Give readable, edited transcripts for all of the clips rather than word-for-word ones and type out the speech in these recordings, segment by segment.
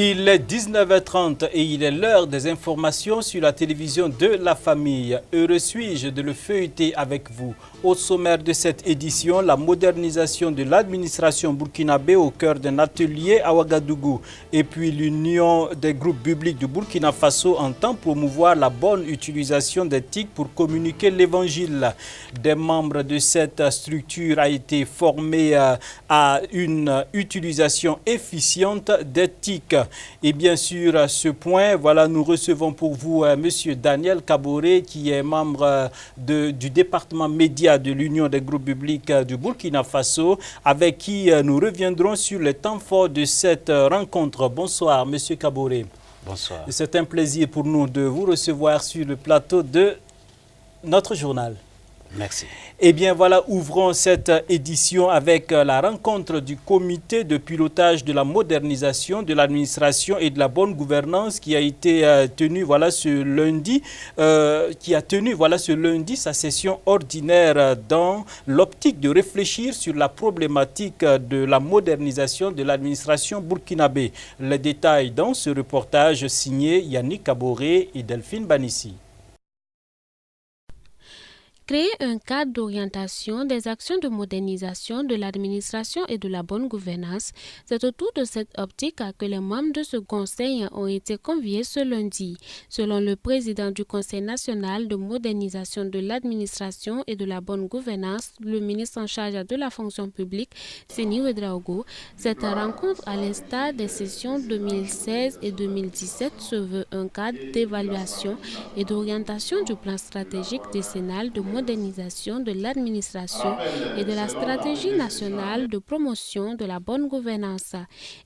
Il est 19h30 et il est l'heure des informations sur la télévision de la famille. Heureux suis-je de le feuilleter avec vous. Au sommaire de cette édition, la modernisation de l'administration burkinabé au cœur d'un atelier à Ouagadougou. Et puis l'Union des groupes bibliques du Burkina Faso entend promouvoir la bonne utilisation des TIC pour communiquer l'évangile. Des membres de cette structure ont été formés à une utilisation efficiente des TIC. Et bien sûr, à ce point, voilà, nous recevons pour vous M. Daniel Kaboré, qui est membre du département média de l'Union des groupes bibliques du Burkina Faso, avec qui nous reviendrons sur les temps forts de cette rencontre. Bonsoir, M. Kaboré. Bonsoir. C'est un plaisir pour nous de vous recevoir sur le plateau de notre journal. Merci. Eh bien voilà, ouvrons cette édition avec la rencontre du comité de pilotage de la modernisation de l'administration et de la bonne gouvernance qui a été tenue ce lundi, sa session ordinaire dans l'optique de réfléchir sur la problématique de la modernisation de l'administration burkinabé. Les détails dans ce reportage signé Yannick Kaboré et Delphine Banissi. Créer un cadre d'orientation des actions de modernisation de l'administration et de la bonne gouvernance, c'est autour de cette optique que les membres de ce conseil ont été conviés ce lundi. Selon le président du Conseil national de modernisation de l'administration et de la bonne gouvernance, le ministre en charge de la fonction publique, Seni Ouedraogo, cette rencontre, à l'instar des sessions 2016 et 2017, se veut un cadre d'évaluation et d'orientation du plan stratégique décennal de modernisation de l'administration et de la stratégie nationale de promotion de la bonne gouvernance.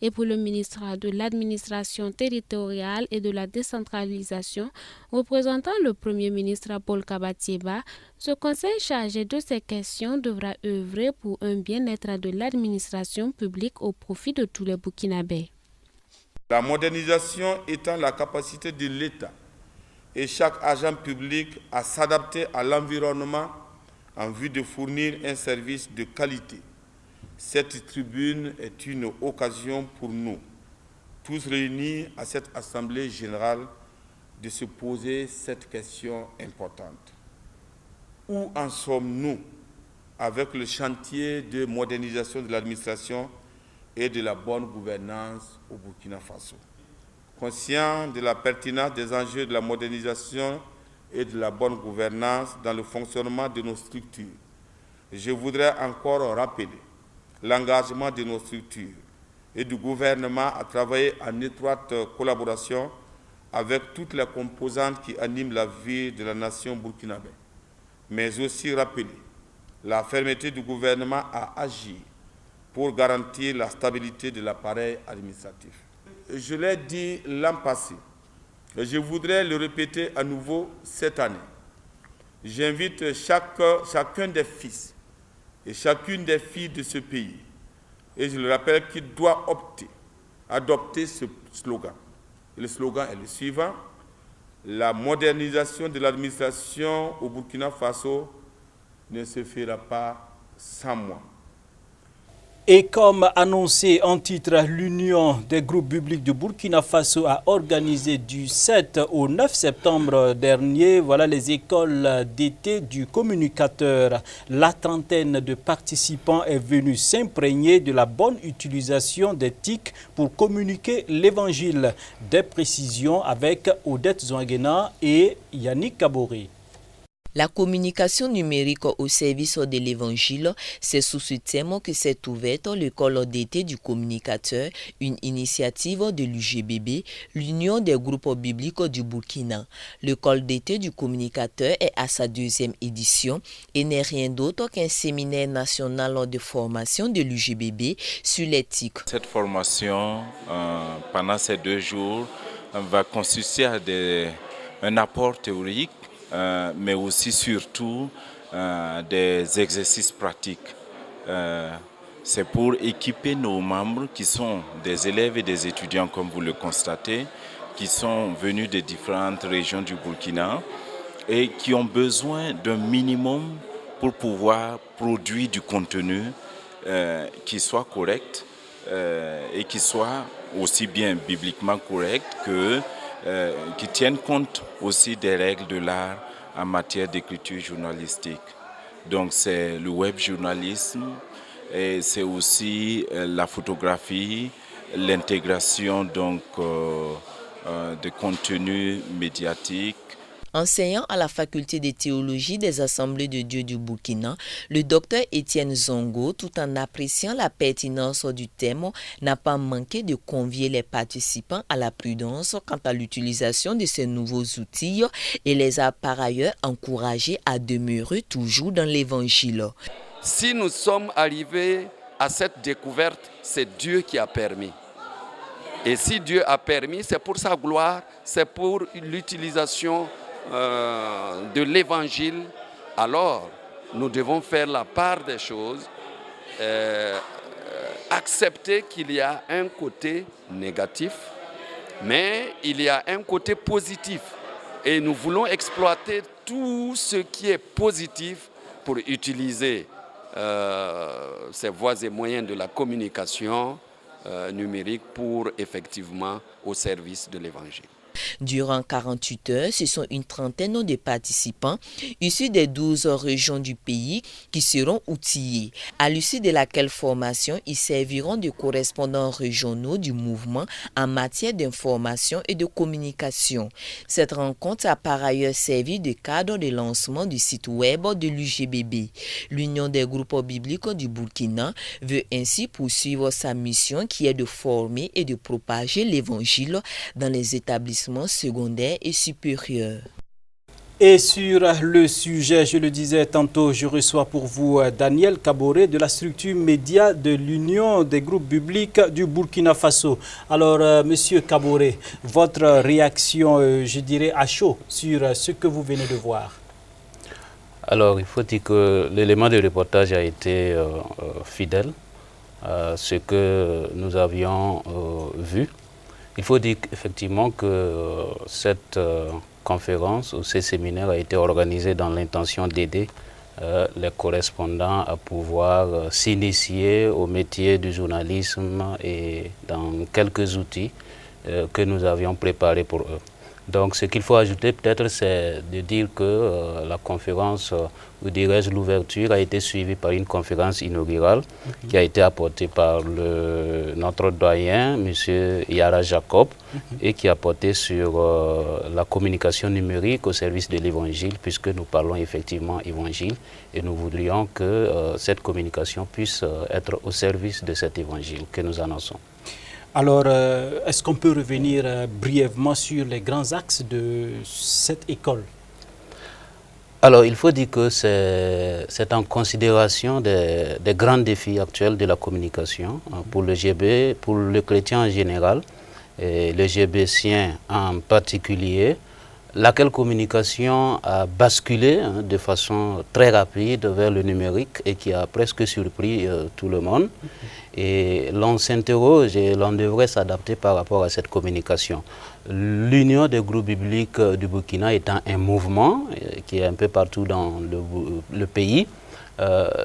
Et pour le ministre de l'administration territoriale et de la décentralisation, représentant le Premier ministre Paul Kabatieba, ce conseil chargé de ces questions devra œuvrer pour un bien-être de l'administration publique au profit de tous les Burkinabés. La modernisation étant la capacité de l'État et chaque agent public à s'adapter à l'environnement en vue de fournir un service de qualité. Cette tribune est une occasion pour nous, tous réunis à cette Assemblée générale, de se poser cette question importante. Où en sommes-nous avec le chantier de modernisation de l'administration et de la bonne gouvernance au Burkina Faso? Conscient de la pertinence des enjeux de la modernisation et de la bonne gouvernance dans le fonctionnement de nos structures, je voudrais encore rappeler l'engagement de nos structures et du gouvernement à travailler en étroite collaboration avec toutes les composantes qui animent la vie de la nation burkinabé, mais aussi rappeler la fermeté du gouvernement à agir pour garantir la stabilité de l'appareil administratif. Je l'ai dit l'an passé, et je voudrais le répéter à nouveau cette année. J'invite chacun des fils et chacune des filles de ce pays, et je le rappelle, qu'il doit adopter ce slogan. Et le slogan est le suivant: la modernisation de l'administration au Burkina Faso ne se fera pas sans moi. Et comme annoncé en titre, l'Union des groupes bibliques de Burkina Faso a organisé du 7 au 9 septembre dernier les écoles d'été du communicateur. La trentaine de participants est venue s'imprégner de la bonne utilisation des TIC pour communiquer l'évangile. Des précisions avec Odette Zouanguena et Yannick Kaboré. La communication numérique au service de l'Évangile, c'est sous ce thème que s'est ouverte l'école d'été du communicateur, une initiative de l'UGBB, l'Union des groupes bibliques du Burkina. L'école d'été du communicateur est à sa deuxième édition et n'est rien d'autre qu'un séminaire national de formation de l'UGBB sur l'éthique. Cette formation, pendant ces 2 jours, va consister à un apport théorique, mais aussi surtout des exercices pratiques. C'est pour équiper nos membres qui sont des élèves et des étudiants, comme vous le constatez, qui sont venus des différentes régions du Burkina et qui ont besoin d'un minimum pour pouvoir produire du contenu qui soit correct et qui soit aussi bien bibliquement correctes que qui tiennent compte aussi des règles de l'art en matière d'écriture journalistique. Donc c'est le web journalisme et c'est aussi la photographie, l'intégration donc de contenus médiatiques. Enseignant à la faculté de théologie des Assemblées de Dieu du Burkina, le docteur Étienne Zongo, tout en appréciant la pertinence du thème, n'a pas manqué de convier les participants à la prudence quant à l'utilisation de ces nouveaux outils et les a par ailleurs encouragés à demeurer toujours dans l'Évangile. Si nous sommes arrivés à cette découverte, c'est Dieu qui a permis. Et si Dieu a permis, c'est pour sa gloire, c'est pour l'utilisation de l'évangile. Alors nous devons faire la part des choses, accepter qu'il y a un côté négatif, mais il y a un côté positif. Et nous voulons exploiter tout ce qui est positif pour utiliser ces voies et moyens de la communication numérique pour effectivement au service de l'évangile. Durant 48 heures, ce sont une trentaine de participants issus des 12 régions du pays qui seront outillés, à l'issue de laquelle formation ils serviront de correspondants régionaux du mouvement en matière d'information et de communication. Cette rencontre a par ailleurs servi de cadre de lancement du site web de l'UGBB. L'Union des groupes bibliques du Burkina veut ainsi poursuivre sa mission qui est de former et de propager l'évangile dans les établissements secondaires et supérieurs. Et sur le sujet, je le disais tantôt, je reçois pour vous Daniel Kaboré de la structure média de l'Union des groupes bibliques du Burkina Faso. Alors, Monsieur Kaboré, votre réaction, je dirais, à chaud sur ce que vous venez de voir. Alors, il faut dire que l'élément de reportage a été fidèle à ce que nous avions vu. Il faut dire effectivement que cette conférence ou ces séminaires a été organisé dans l'intention d'aider les correspondants à pouvoir s'initier au métier du journalisme et dans quelques outils que nous avions préparés pour eux. Donc ce qu'il faut ajouter peut-être, c'est de dire que la conférence, ou dirais-je l'ouverture, a été suivie par une conférence inaugurale qui a été apportée par notre doyen, M. Yara Jacob, et qui a porté sur la communication numérique au service de l'évangile, puisque nous parlons effectivement évangile, et nous voudrions que cette communication puisse être au service de cet évangile que nous annonçons. Alors, est-ce qu'on peut revenir brièvement sur les grands axes de cette école? Alors, il faut dire que c'est en considération des grands défis actuels de la communication pour le GB, pour le chrétien en général, et le GBcien en particulier, laquelle communication a basculé de façon très rapide vers le numérique et qui a presque surpris tout le monde. Et l'on s'interroge et l'on devrait s'adapter par rapport à cette communication. L'Union des groupes bibliques du Burkina étant un mouvement qui est un peu partout dans le pays,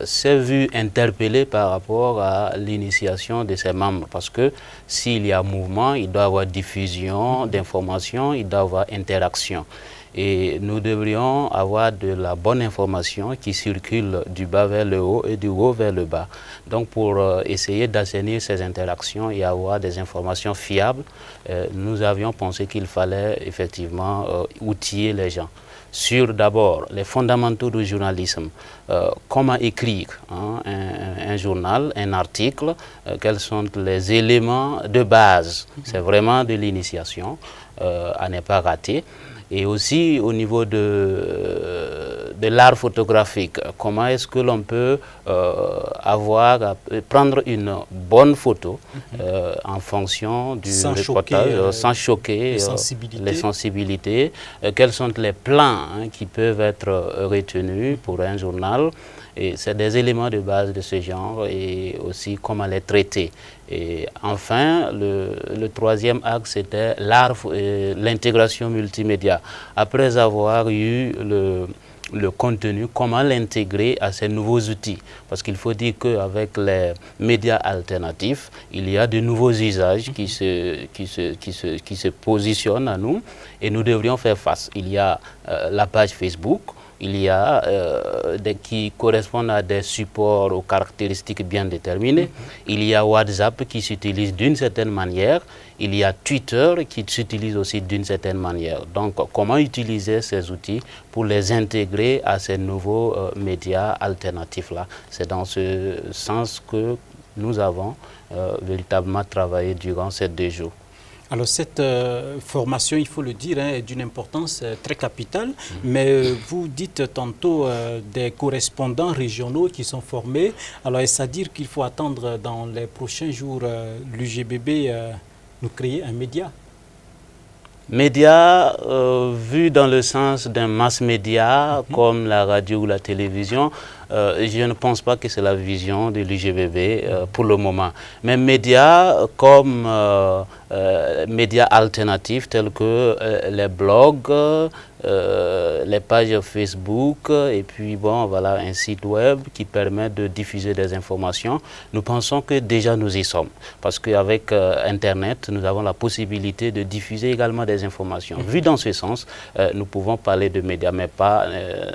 s'est vu interpellé par rapport à l'initiation de ses membres. Parce que s'il y a mouvement, il doit y avoir diffusion d'informations, il doit y avoir interaction. Et nous devrions avoir de la bonne information qui circule du bas vers le haut et du haut vers le bas. Donc pour essayer d'assainir ces interactions et avoir des informations fiables, nous avions pensé qu'il fallait effectivement outiller les gens sur d'abord les fondamentaux du journalisme, comment écrire un journal, un article, quels sont les éléments de base. C'est vraiment de l'initiation à ne pas rater. Et aussi au niveau de l'art photographique, comment est-ce que l'on peut prendre une bonne photo en fonction du reportage, sans choquer les sensibilités, quels sont les plans qui peuvent être retenus pour un journal. Et c'est des éléments de base de ce genre et aussi comment les traiter. Et enfin, le troisième axe, c'était l'intégration multimédia. Après avoir eu le contenu, comment l'intégrer à ces nouveaux outils. Parce qu'il faut dire qu'avec les médias alternatifs, il y a de nouveaux usages qui se positionnent à nous et nous devrions faire face. Il y a la page Facebook, il y a qui correspondent à des supports aux caractéristiques bien déterminées. Il y a WhatsApp qui s'utilise d'une certaine manière. Il y a Twitter qui s'utilise aussi d'une certaine manière. Donc, comment utiliser ces outils pour les intégrer à ces nouveaux médias alternatifs-là? C'est dans ce sens que nous avons véritablement travaillé durant ces 2 jours. Alors cette formation, il faut le dire, est d'une importance très capitale, mais vous dites tantôt des correspondants régionaux qui sont formés. Alors est-ce à dire qu'il faut attendre dans les prochains jours l'UGBB nous créer un média? Média, vu dans le sens d'un mass média comme la radio ou la télévision, je ne pense pas que c'est la vision de l'UGBB pour le moment. Mais médias comme médias alternatifs tels que les blogs, les pages Facebook et puis bon, voilà, un site web qui permet de diffuser des informations. Nous pensons que déjà nous y sommes parce qu'avec Internet, nous avons la possibilité de diffuser également des informations. Vu dans ce sens, nous pouvons parler de médias, mais pas,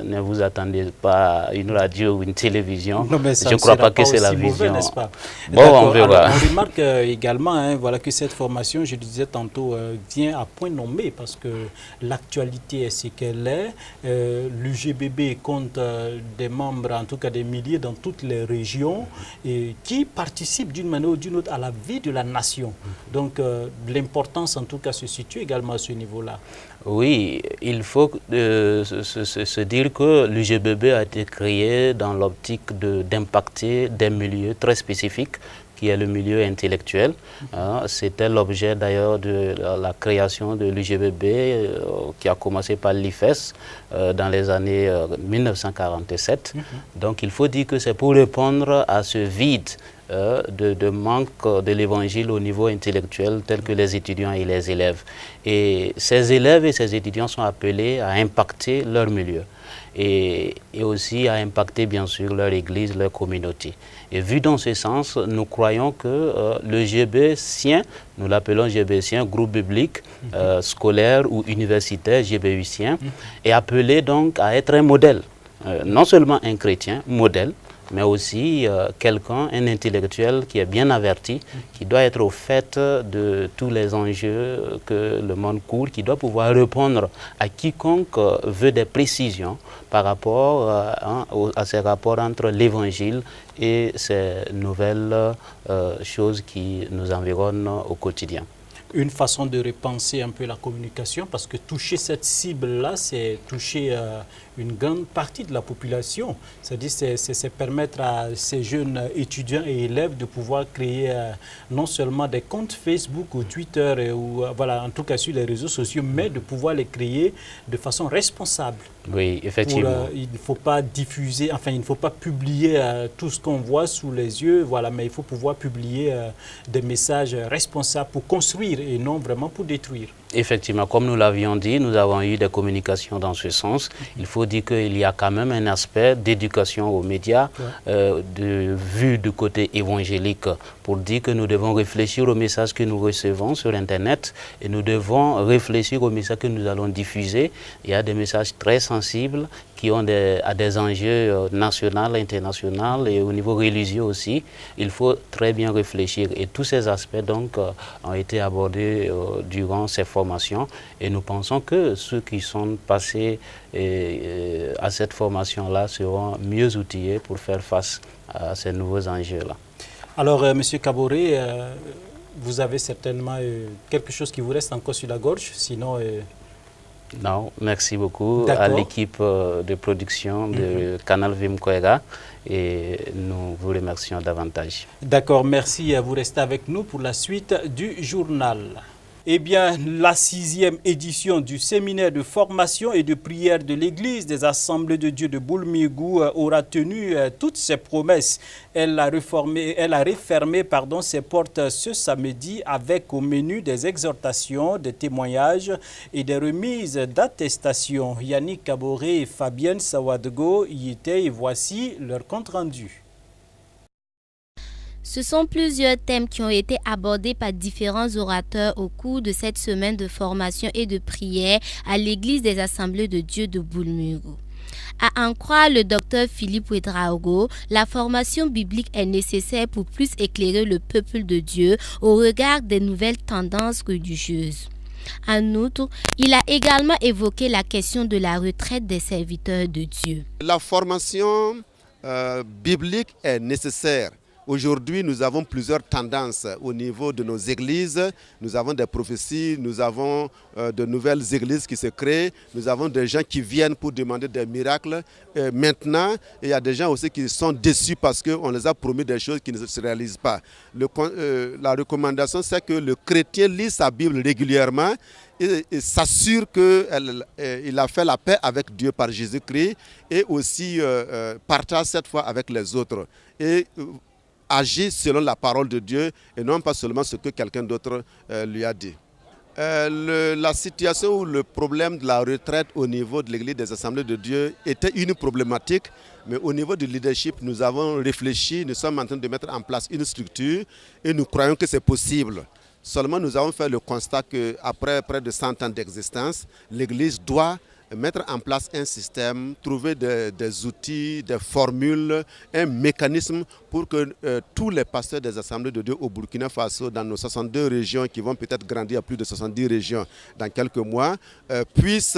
ne vous attendez pas à une radio ou une télévision. Non, mais ça je ne crois pas que c'est la mauvais, vision. n'est-ce pas? Bon, on verra. Alors, on remarque également voilà, que cette formation, je le disais tantôt, vient à point nommé parce que l'actualité est ce qu'elle est. L'UGBB compte des membres, en tout cas des milliers dans toutes les régions et qui participent d'une manière ou d'une autre à la vie de la nation. Donc l'importance en tout cas se situe également à ce niveau-là. Oui, il faut se dire que l'UGBB a été créé dans l'optique d'impacter des milieux très spécifiques qui est le milieu intellectuel. C'était l'objet d'ailleurs de la création de l'UGBB qui a commencé par l'IFES dans les années 1947. Donc il faut dire que c'est pour répondre à ce vide de manque de l'évangile au niveau intellectuel tel que les étudiants et les élèves. Et ces élèves et ces étudiants sont appelés à impacter leur milieu. Et aussi à impacter bien sûr leur église, leur communauté. Et vu dans ce sens, nous croyons que le GBCien, nous l'appelons GBCien, groupe biblique scolaire ou universitaire GBUcien, est appelé donc à être un modèle, non seulement un chrétien, modèle, mais aussi quelqu'un, un intellectuel qui est bien averti, qui doit être au fait de tous les enjeux que le monde court, qui doit pouvoir répondre à quiconque veut des précisions par rapport à ces rapports entre l'évangile et ces nouvelles choses qui nous environnent au quotidien. Une façon de repenser un peu la communication, parce que toucher cette cible-là, c'est toucher une grande partie de la population. C'est-à-dire c'est permettre à ces jeunes étudiants et élèves de pouvoir créer non seulement des comptes Facebook ou Twitter, ou voilà, en tout cas sur les réseaux sociaux, mais de pouvoir les créer de façon responsable. Oui, effectivement. Il ne faut pas diffuser, enfin il ne faut pas publier tout ce qu'on voit sous les yeux, voilà, mais il faut pouvoir publier des messages responsables pour construire et non vraiment pour détruire. Effectivement, comme nous l'avions dit, nous avons eu des communications dans ce sens. Il faut dire qu'il y a quand même un aspect d'éducation aux médias, vu du côté évangélique, pour dire que nous devons réfléchir aux messages que nous recevons sur Internet et nous devons réfléchir aux messages que nous allons diffuser. Il y a des messages très sensibles qui ont des enjeux nationaux, internationaux et au niveau religieux aussi. Il faut très bien réfléchir et tous ces aspects donc ont été abordés durant ces formations et nous pensons que ceux qui sont passés à cette formation-là seront mieux outillés pour faire face à ces nouveaux enjeux-là. Alors, M. Kaboré, vous avez certainement quelque chose qui vous reste encore sur la gorge, sinon... Non, merci beaucoup à l'équipe de production de Canal Vimkoera et nous vous remercions davantage. D'accord, merci. Vous restez avec nous pour la suite du journal. Eh bien, la 6e édition du séminaire de formation et de prière de l'Église des Assemblées de Dieu de Boulmigou aura tenu toutes ses promesses. Elle a refermé ses portes ce samedi avec au menu des exhortations, des témoignages et des remises d'attestations. Yannick Kaboré et Fabienne Sawadego y étaient et voici leur compte-rendu. Ce sont plusieurs thèmes qui ont été abordés par différents orateurs au cours de cette semaine de formation et de prière à l'Église des Assemblées de Dieu de Boulmigou. À en croire le docteur Philippe Ouedraogo, la formation biblique est nécessaire pour plus éclairer le peuple de Dieu au regard des nouvelles tendances religieuses. En outre, il a également évoqué la question de la retraite des serviteurs de Dieu. La formation biblique est nécessaire. Aujourd'hui, nous avons plusieurs tendances au niveau de nos églises. Nous avons des prophéties, nous avons de nouvelles églises qui se créent. Nous avons des gens qui viennent pour demander des miracles. Maintenant, il y a des gens aussi qui sont déçus parce qu'on les a promis des choses qui ne se réalisent pas. La recommandation, c'est que le chrétien lit sa Bible régulièrement et s'assure qu'il a fait la paix avec Dieu par Jésus-Christ et aussi partage cette foi avec les autres. Et agir selon la parole de Dieu et non pas seulement ce que quelqu'un d'autre lui a dit. La situation ou le problème de la retraite au niveau de l'Église des Assemblées de Dieu était une problématique, mais au niveau du leadership, nous avons réfléchi, nous sommes en train de mettre en place une structure et nous croyons que c'est possible. Seulement, nous avons fait le constat qu'après près de 100 ans d'existence, l'Église doit mettre en place un système, trouver des outils, des formules, un mécanisme pour que tous les pasteurs des Assemblées de Dieu au Burkina Faso, dans nos 62 régions qui vont peut-être grandir à plus de 70 régions dans quelques mois, puissent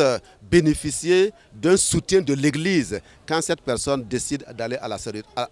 bénéficier d'un soutien de l'Église quand cette personne décide d'aller à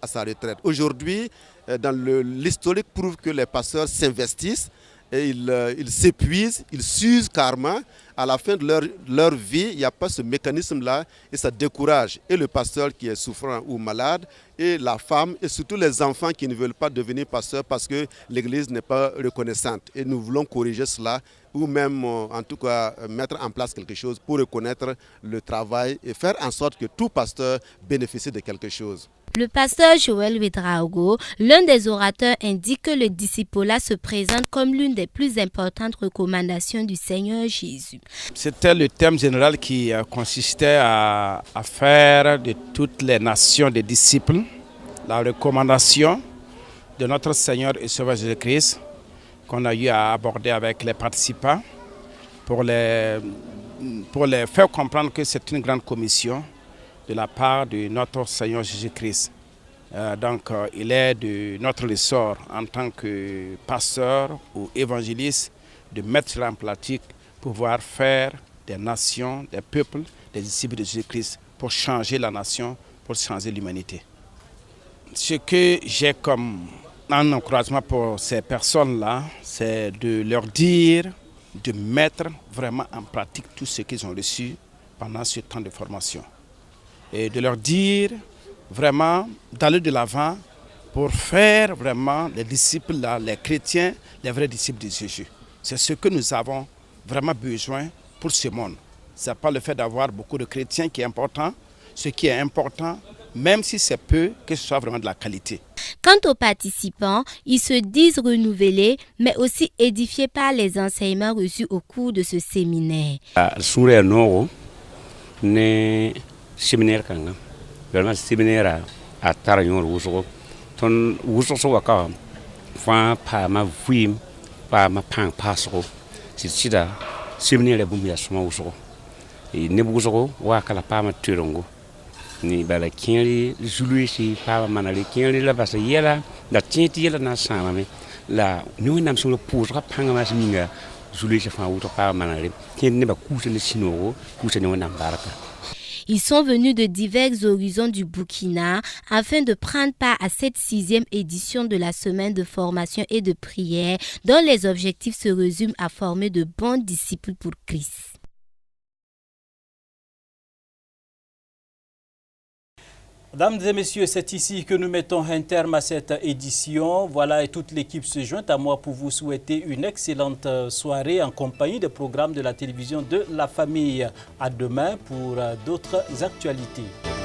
sa retraite. Aujourd'hui, l'historique prouve que les pasteurs s'investissent et ils s'épuisent, ils s'usent carrément. À la fin de leur vie, il n'y a pas ce mécanisme-là et ça décourage et le pasteur qui est souffrant ou malade et la femme et surtout les enfants qui ne veulent pas devenir pasteurs parce que l'Église n'est pas reconnaissante. Et nous voulons corriger cela ou même en tout cas mettre en place quelque chose pour reconnaître le travail et faire en sorte que tout pasteur bénéficie de quelque chose. Le pasteur Joël Ouedraogo, l'un des orateurs, indique que le discipolat se présente comme l'une des plus importantes recommandations du Seigneur Jésus. C'était le thème général qui consistait à faire de toutes les nations des disciples la recommandation de notre Seigneur et Sauveur Jésus-Christ qu'on a eu à aborder avec les participants pour les faire comprendre que c'est une grande commission de la part de notre Seigneur Jésus-Christ. Donc, il est de notre ressort en tant que pasteur ou évangéliste de mettre cela en pratique pour pouvoir faire des nations, des peuples, des disciples de Jésus-Christ pour changer la nation, pour changer l'humanité. Ce que j'ai comme un encouragement pour ces personnes-là, c'est de leur dire de mettre vraiment en pratique tout ce qu'ils ont reçu pendant ce temps de formation. Et de leur dire vraiment d'aller de l'avant pour faire vraiment les disciples, là, les chrétiens, les vrais disciples de Jésus. C'est ce que nous avons vraiment besoin pour ce monde. Ce n'est pas le fait d'avoir beaucoup de chrétiens qui est important. Ce qui est important, même si c'est peu, que ce soit vraiment de la qualité. Quant aux participants, ils se disent renouvelés, mais aussi édifiés par les enseignements reçus au cours de ce séminaire. Séminaire kanga vraiment séminaire à Tarayon Rousseau ton Rousseau waka fa pa ma vuim pa ma pang pasro sida séminaire bumya suma Rousseau et ne Rousseau waka la pa ma turongo ni bala kinli zulu si pa manali kinli la basa yela da tienti yela na sama me la nous nam sur le pour panga ma minga zulu si fa wuto pa manali kin ne ba kusa le sinoro kusa ne nam baraka. Ils sont venus de divers horizons du Burkina afin de prendre part à cette 6e édition de la semaine de formation et de prière dont les objectifs se résument à former de bons disciples pour Christ. Mesdames et messieurs, c'est ici que nous mettons un terme à cette édition. Voilà, et toute l'équipe se joint à moi pour vous souhaiter une excellente soirée en compagnie des programmes de la télévision de la famille. À demain pour d'autres actualités.